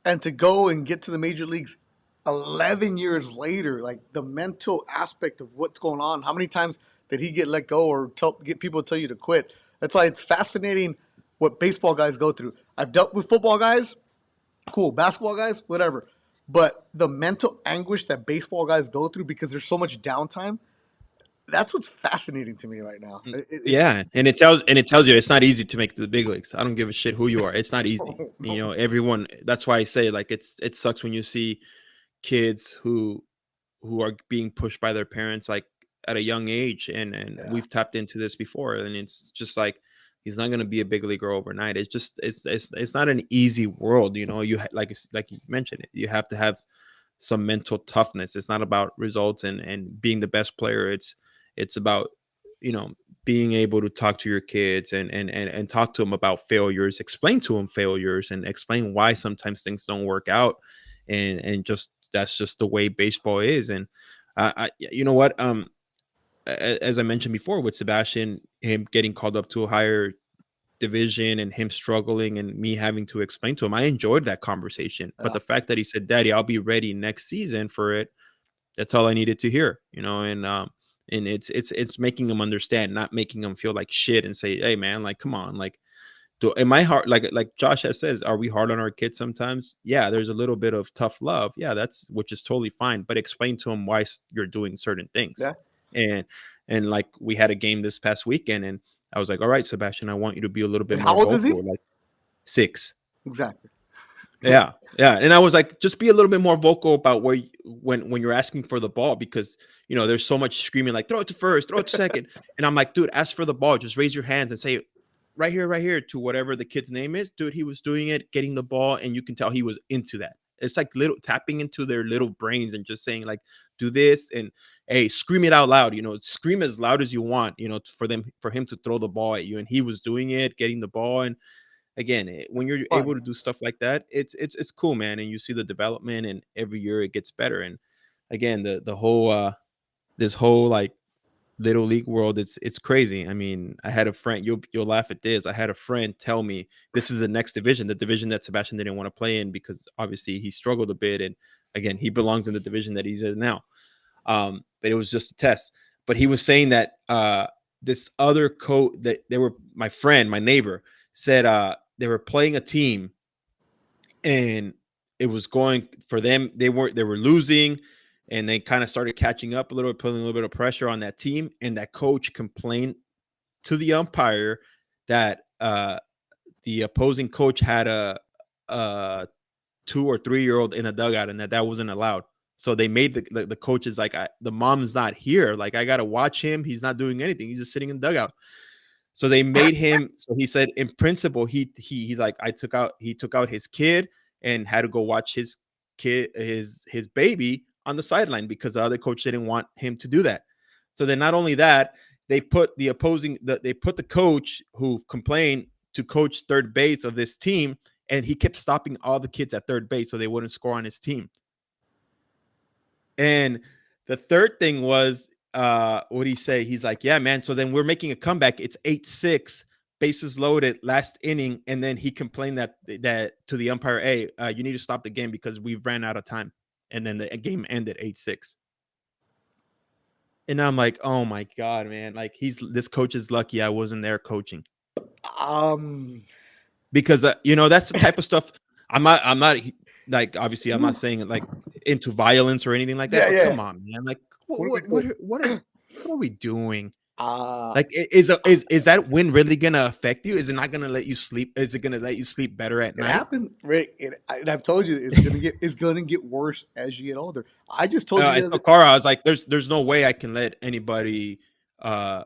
And to go and get to the major leagues 11 years later, like the mental aspect of what's going on, how many times did he get let go or get people to tell you to quit? That's why it's fascinating what baseball guys go through. I've dealt with football guys, cool, basketball guys, whatever. But the mental anguish that baseball guys go through because there's so much downtime, that's what's fascinating to me right now. It's Yeah, and it tells you it's not easy to make the big leagues. I don't give a shit who you are. It's not easy. oh, no, Everyone. That's why I say like it sucks when you see kids who are being pushed by their parents like at a young age, and yeah, we've tapped into this before, and it's just like he's not going to be a big leaguer overnight. It's just it's not an easy world. Like you mentioned it, you have to have some mental toughness. It's not about results and being the best player. It's about you know being able to talk to your kids and talk to them about failures, explain to them failures, and explain why sometimes things don't work out, and just that's just the way baseball is. And you know what? As I mentioned before, with Sebastian, him getting called up to a higher division and him struggling and me having to explain to him, I enjoyed that conversation. But yeah, the fact that he said, "Daddy, I'll be ready next season for it," that's all I needed to hear, and it's making him understand, not making him feel like shit and say, "Hey, man, like, come on, like, am I hard?" Like Josh has says, are we hard on our kids sometimes? Yeah, there's a little bit of tough love. Yeah, that's which is totally fine. But explain to him why you're doing certain things, yeah. and like we had a game this past weekend, and I was like, "All right, Sebastian, I want you to be a little bit And more how old is vocal." he? Like 6. Exactly. Yeah, yeah, and I was like, just be a little bit more vocal about when you're asking for the ball because there's so much screaming like throw it to first, throw it to second, and I'm like, dude, ask for the ball, just raise your hands and say right here to whatever the kid's name is, dude. He was doing it, getting the ball, and you can tell he was into that. It's like little tapping into their little brains and just saying like, do this and hey, scream it out loud, scream as loud as you want, for him to throw the ball at you, and he was doing it, getting the ball, and again, when you're able Fun. to do stuff like that, it's cool, man, and you see the development, and every year it gets better. And again, the whole this whole like little league world, it's crazy. I mean, I had a friend, you'll laugh at this. I had a friend tell me this is the next division, the division that Sebastian didn't want to play in because obviously he struggled a bit, and again, he belongs in the division that he's in now. But it was just a test. But he was saying that this other coach that they were my friend, my neighbor said they were playing a team and it was going for them. They were losing and they kind of started catching up a little bit, putting a little bit of pressure on that team. And that coach complained to the umpire that the opposing coach had a 2 or 3 year old in a dugout and that wasn't allowed. So they made the coaches like the mom's not here. Like I gotta watch him. He's not doing anything. He's just sitting in the dugout. So they made him. So he said, in principle, he's like, he took out his kid and had to go watch his kid, his baby on the sideline because the other coach didn't want him to do that. So then, not only that, they put they put the coach who complained to coach third base of this team, and he kept stopping all the kids at third base so they wouldn't score on his team. And the third thing was, what did he say? He's like, yeah, man. So then we're making a comeback. It's 8-6, bases loaded, last inning. And then he complained that to the umpire, hey, you need to stop the game because we've ran out of time. And then the game ended 8-6. And I'm like, oh my God, man. Like this coach is lucky I wasn't there coaching. Um, Because that's the type of stuff. I'm not like, obviously I'm not saying it like into violence or anything like that, yeah, but yeah. come on, man. Like What are we doing? what are we doing? Uh, Like is that win really gonna affect you? Is it not gonna let you sleep? Is it gonna let you sleep better at it night? happened, Rick. And I've told you it's gonna get worse as you get older. I just told you I the told other. Cara, I was like, there's no way I can let anybody uh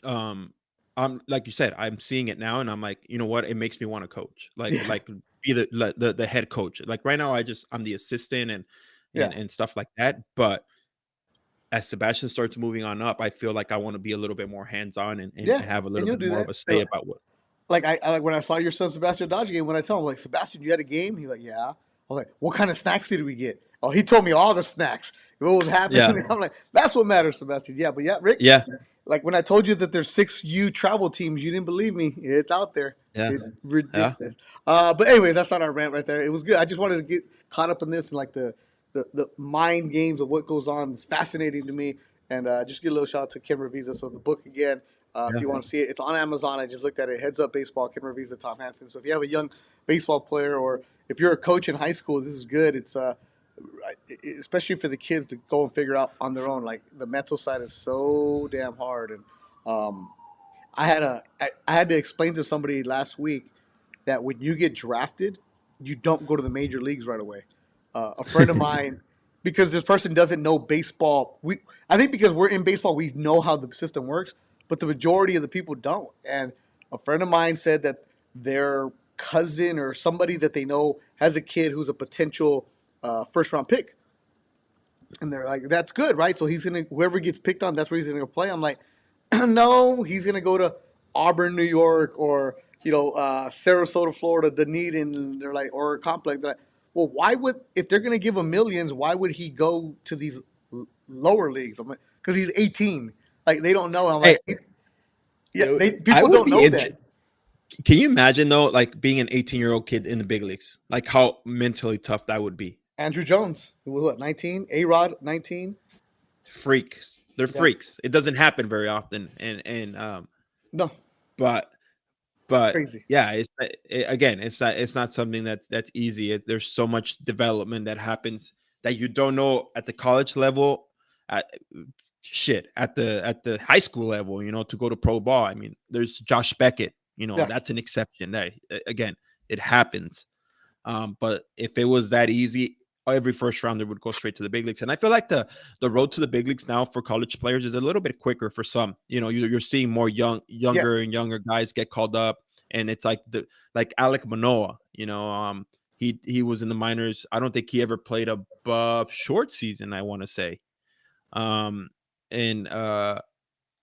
um I'm like you said, I'm seeing it now and I'm like, you know what? It makes me want to coach. Yeah, Like be the head coach. Like right now I'm the assistant and yeah, and stuff like that. But as Sebastian starts moving on up, I feel like I want to be a little bit more hands-on and yeah. have a And little you'll bit do more of that. a say about what. Like I like when I saw your son Sebastian Dodge game. When I tell him like Sebastian, you had a game. He's like, yeah. I was like, what kind of snacks did we get? Oh, he told me all the snacks. What was Yeah. happening? I'm like, that's what matters, Sebastian. Yeah, but yeah, Rick. Yeah. Like when I told you that there's 6U travel teams, you didn't believe me. It's out there. Yeah. It's Yeah. ridiculous. But anyway, that's not our rant right there. It was good. I just wanted to get caught up in this and like the mind games of what goes on. It's fascinating to me. And just get a little shout out to Kim Revisa. So the book again, if Yeah. you want to see it, it's on Amazon. I just looked at it. Heads Up Baseball, Kim Revisa, Tom Hansen. So if you have a young baseball player or if you're a coach in high school, this is good. It's especially for the kids to go and figure out on their own. Like the mental side is so damn hard, and um, I had to explain to somebody last week that when you get drafted, you don't go to the major leagues right away. A friend of mine, because this person doesn't know baseball. I think because we're in baseball, we know how the system works, but the majority of the people don't. And a friend of mine said that their cousin or somebody that they know has a kid who's a potential first round pick, and they're like, "That's good, right?" So he's gonna whoever gets picked on, that's where he's gonna play. I'm like, no, he's gonna go to Auburn, New York, or Sarasota, Florida, Dunedin. They're like, or Complex. They're like, well, why would if they're gonna give him millions? Why would he go to these lower leagues? I'm like, because he's 18. Like they don't know. I'm Hey, like, yeah, they I people would don't be know that. interested. Can you imagine though, like being an 18-year-old kid in the big leagues? Like how mentally tough that would be. Andrew Jones, who was what 19, A Rod 19. Freaks. They're Yeah, freaks. It doesn't happen very often. And no, but but crazy. yeah, again, it's not something that's easy. There's so much development that happens that you don't know at the college level, at shit at the high school level. To go to pro ball. I mean, there's Josh Beckett. Yeah, That's an exception. That again, it happens. But if it was that easy, every first rounder would go straight to the big leagues. And I feel like the road to the big leagues now for college players is a little bit quicker for some. You're seeing more yeah, younger and younger guys get called up, and it's like Alec Manoa. He was in the minors. I don't think he ever played above short season, I want to say. Um, and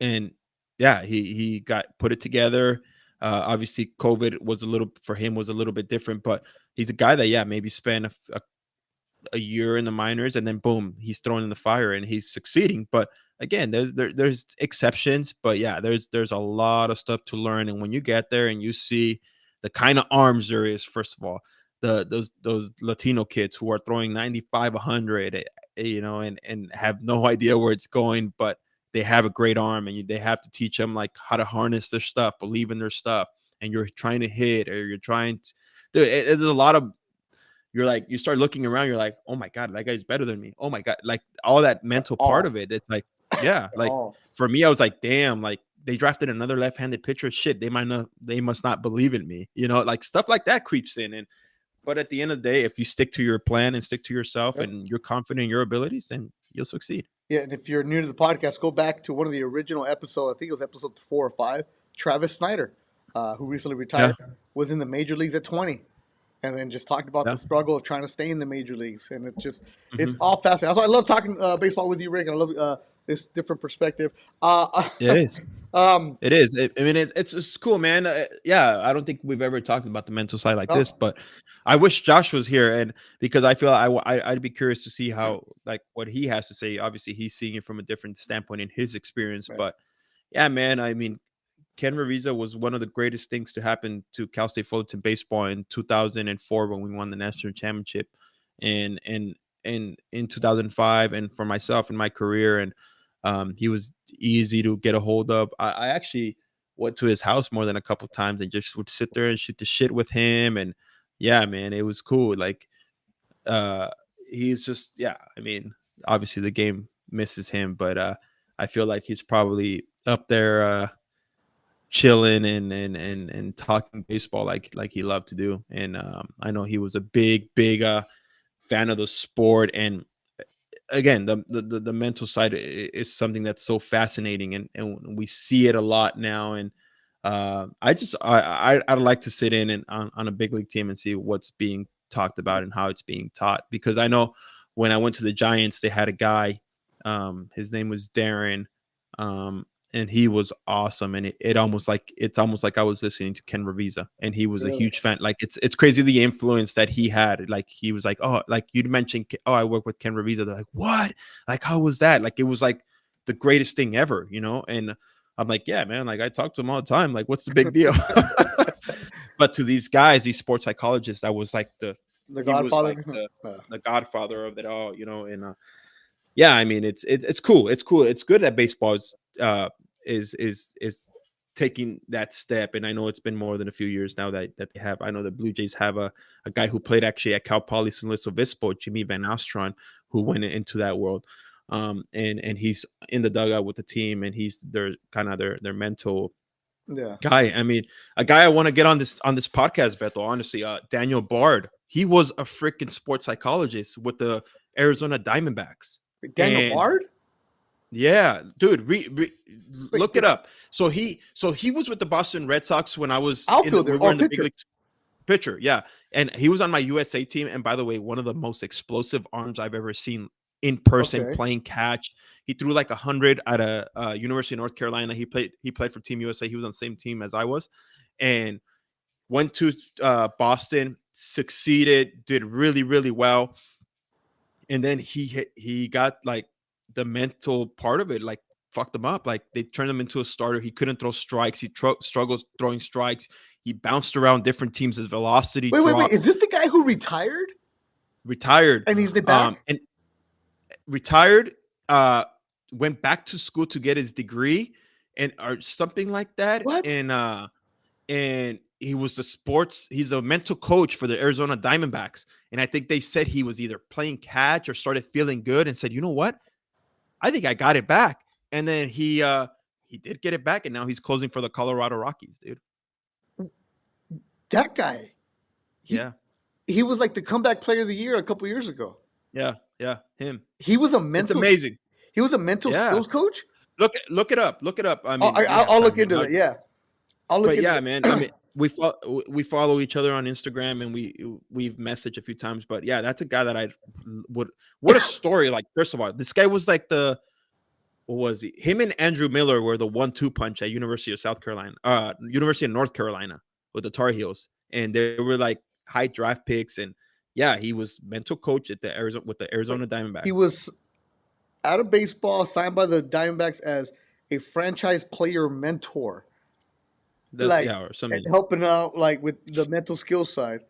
and yeah, he got put it together. Obviously, COVID was a little bit different, but he's a guy that maybe spent a year in the minors and then boom, he's thrown in the fire and he's succeeding. But again, there's exceptions, but yeah, there's a lot of stuff to learn. And when you get there and you see the kind of arms there is, first of all, those Latino kids who are throwing 95, 100, and have no idea where it's going, but they have a great arm, and they have to teach them like how to harness their stuff, believe in their stuff, and you're trying to hit or you're trying to. Dude, there's a lot of you're like you start looking around, you're like, oh my god, that guy's better than me. Oh my god, like all that mental part All, of it. It's like, yeah, like all. for me, I was like, damn, like they drafted another left-handed pitcher. Shit, they must not believe in me. Like stuff like that creeps in. And but at the end of the day, if you stick to your plan and stick to yourself Yep. and you're confident in your abilities, then you'll succeed. Yeah, and if you're new to the podcast, go back to one of the original episodes. I think it was episode 4 or 5. Travis Snyder, who recently Yeah, retired, was in the major leagues at 20, and then just talked about yeah, the struggle of trying to stay in the major leagues. And it's hmm all fascinating. That's why I love talking baseball with you, Rick. And I love this different perspective. it is. Um, It is. I mean, it's cool, man. Yeah, I don't think we've ever talked about the mental side like this, oh, but I wish Josh was here, and because I feel I'd be curious to see how like what he has to say. Obviously, he's seeing it from a different standpoint in his experience, right. but yeah, man. I mean, Ken Revisa was one of the greatest things to happen to Cal State Fullerton baseball in 2004 when we won the national championship, and in 2005, and for myself in my career, and he was easy to get a hold of. I actually went to his house more than a couple times and just would sit there and shoot the shit with him, and yeah, man, it was cool. Like, uh, he's just yeah. I mean, obviously the game misses him, but I feel like he's probably up there. Chilling and talking baseball like he loved to do. And I know he was a big fan of the sport. And again, the mental side is something that's so fascinating, and we see it a lot now. And I'd like to sit in and on a big league team and see what's being talked about and how it's being taught, because I know when I went to the Giants, they had a guy, his name was Darren, um, and he was awesome. And it's almost like I was listening to Ken Revisa, and he was a Really? huge fan. Like it's crazy the influence that he had. Like he was like, oh, like you'd mentioned, oh, I work with Ken Revisa. They're like, what? Like how was that? Like it was like the greatest thing ever. And I'm like, yeah, man. Like I talk to him all the time. Like what's the big deal? But to these guys, these sports psychologists, that was like The he was Godfather. like the godfather of it all. And yeah, I mean, it's cool. It's cool. It's good that baseball is taking that step. And I know it's been more than a few years now that they have. I know the Blue Jays have a guy who played actually at Cal Poly San Luis Obispo, Jimmy Van Astron, who went into that world. And he's in the dugout with the team, and he's their mental Yeah. guy. I mean, a guy I want to get on this podcast, Beto. Honestly, Daniel Bard. He was a freaking sports psychologist with the Arizona Diamondbacks, Wait, Daniel and Bard? yeah, dude, Wait, look it up. So he was with the Boston Red Sox when I was outfielder. we were Oh, in the big pitcher. leagues. Pitcher, yeah, and he was on my USA team. And by the way, one of the most explosive arms I've ever seen in person Okay. playing catch. He threw like 100 at a University of North Carolina. He played for Team USA. He was on the same team as I was, and went to Boston, succeeded, did really well. And then he got like the mental part of it like fucked him up. Like they turned him into a starter. He couldn't throw strikes. He struggles throwing strikes. He bounced around different teams. His velocity Wait. dropped. Is this the guy who retired Retired, and he's the back? and retired. Uh, went back to school to get his degree, and or something like that. What? And he was he's a mental coach for the Arizona Diamondbacks. And I think they said he was either playing catch or started feeling good and said, you know what? I think I got it back. And then he did get it back, and now he's closing for the Colorado Rockies, dude. That guy. He Yeah. he was like the comeback player of the year a couple years ago. Yeah, him. He was a It's mental amazing. he was a mental Yeah. skills coach? Look it up. Look it up. I mean, we have I'll time look right into now. that. Yeah. I'll look But into yeah, it. man. I mean, we follow each other on Instagram, and we've messaged a few times. But yeah, that's a guy that I would. What a story! Like, first of all, this guy was like the what was he? Him and Andrew Miller were the 1-2 punch at University of South Carolina, University of North Carolina with the Tar Heels, and they were like high draft picks. And yeah, he was mental coach at the Arizona with the Wait, Arizona he Diamondbacks. was out of baseball, signed by the Diamondbacks as a franchise player mentor, like Yeah, or and something. helping out like with the mental skills side.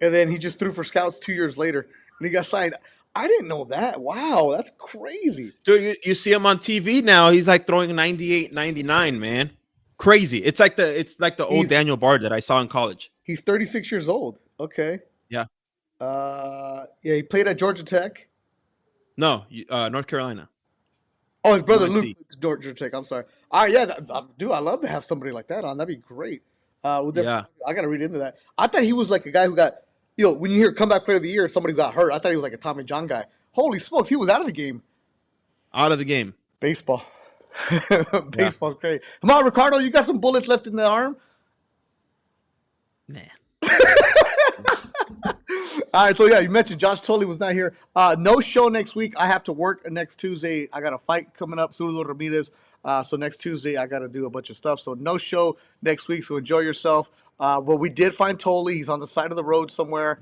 And then he just threw for scouts 2 years later, and he got signed. I didn't know that. Wow, that's crazy. Dude, you see him on TV now. He's like throwing 98, 99, man. Crazy. It's like the old He's Daniel Bard that I saw in college. he's 36 years old. Okay. Yeah. Yeah, he played at Georgia Tech. No, North Carolina. Oh, his brother Luke UNC. went to Georgia Tech. I'm sorry. All right, yeah, dude, I love to have somebody like that on. That'd be great. We'll definitely, Yeah. I got to read into that. I thought he was like a guy who got, when you hear comeback player of the year, somebody who got hurt. I thought he was like a Tommy John guy. Holy smokes, he was out of the game. Out of the game. Baseball. Yeah. Baseball's great. Come on, Ricardo, you got some bullets left in the arm. Nah. All right, so yeah, you mentioned Josh Thole was not here. No show next week. I have to work next Tuesday. I got a fight coming up, Zurdo Ramirez. So next Tuesday, I got to do a bunch of stuff. So no show next week. So enjoy yourself. But we did find Thole. He's on the side of the road somewhere.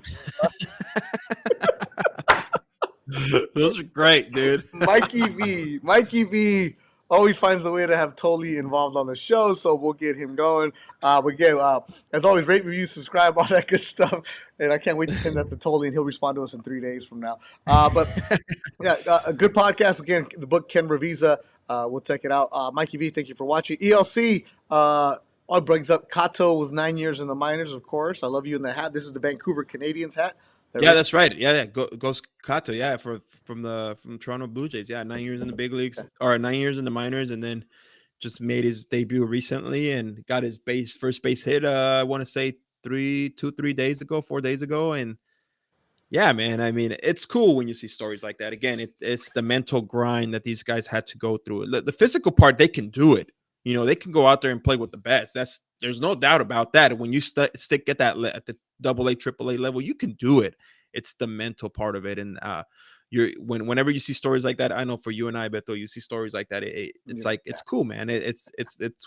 Those are great, dude. Mikey V always finds a way to have Thole involved on the show, so we'll get him going. But again, as always, rate, review, subscribe, all that good stuff. And I can't wait to send that to Thole, and he'll respond to us in 3 days from now. But yeah, a good podcast. Again, the book Ken Revisa. We'll check it out. Mikey V, thank you for watching. ELC. All brings up Kato was 9 years in the minors, of course. I love you in the hat. This is the Vancouver Canadians hat. Yeah, that's right. Yeah. Goes Kato. Yeah, from Toronto Blue Jays. Yeah, 9 years in the big leagues or 9 years in the minors, and then just made his debut recently and got his first base hit. I want to say 3 days ago, 4 days ago, and yeah, man. I mean, it's cool when you see stories like that. Again, it's the mental grind that these guys had to go through. The physical part, they can do it. They can go out there and play with the best. There's no doubt about that. When you stick at the AA, AAA level, you can do it. It's the mental part of it, and whenever you see stories like that, I know for you and I, Beto, you see stories like that. It's like it's cool, man. It's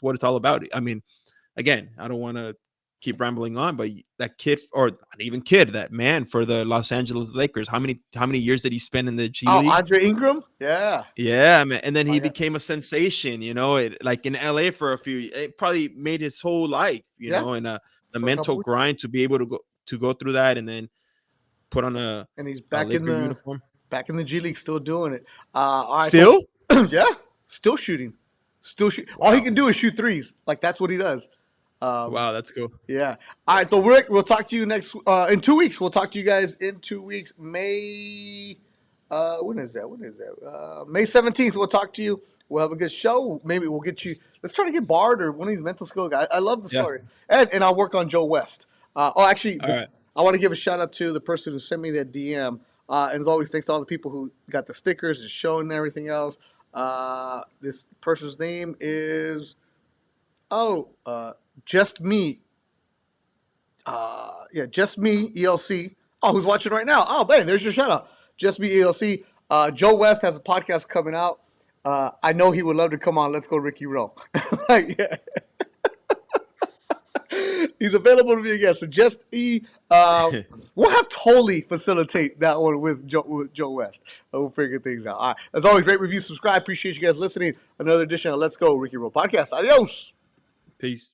what it's all about. I mean, again, I don't want to keep rambling on, but that kid, or not even kid, that man for the Los Angeles Lakers, how many years did he spend in the G Oh, League? Andre Ingram? Yeah. Yeah, man. And then he Yeah. became a sensation, like in LA for it probably made his whole life, Yeah. and the For a couple mental weeks. grind to be able to go through that and then put on a And he's back in Laker uniform. the G League, still doing it. All right, Still? so, yeah, still shooting, All he Wow. can do is shoot threes. Like that's what he does. Wow, that's cool. Yeah. All right. So Rick, we'll talk to you in 2 weeks. We'll talk to you guys in 2 weeks. May. When is that? May 17th. We'll talk to you. We'll have a good show. Maybe we'll get you. Let's try to get Bard or one of these mental skill guys. I love the Yeah. story, and I'll work on Joe West. Actually, All right. I want to give a shout out to the person who sent me that DM. And as always, thanks to all the people who got the stickers, the show, and everything else. This person's name is Just Me. Just Me ELC. Oh, who's watching right now? Oh, man, there's your shout out. Just Me ELC. Joe West has a podcast coming out. I know he would love to come on. Let's go, Ricky Rowe. Yeah. He's available to be a guest. So just we'll have Thole facilitate that one with Joe West. We'll figure things out. All right. As always, rate, review, subscribe. Appreciate you guys listening. Another edition of Let's Go Ricky Rowe podcast. Adios. Peace.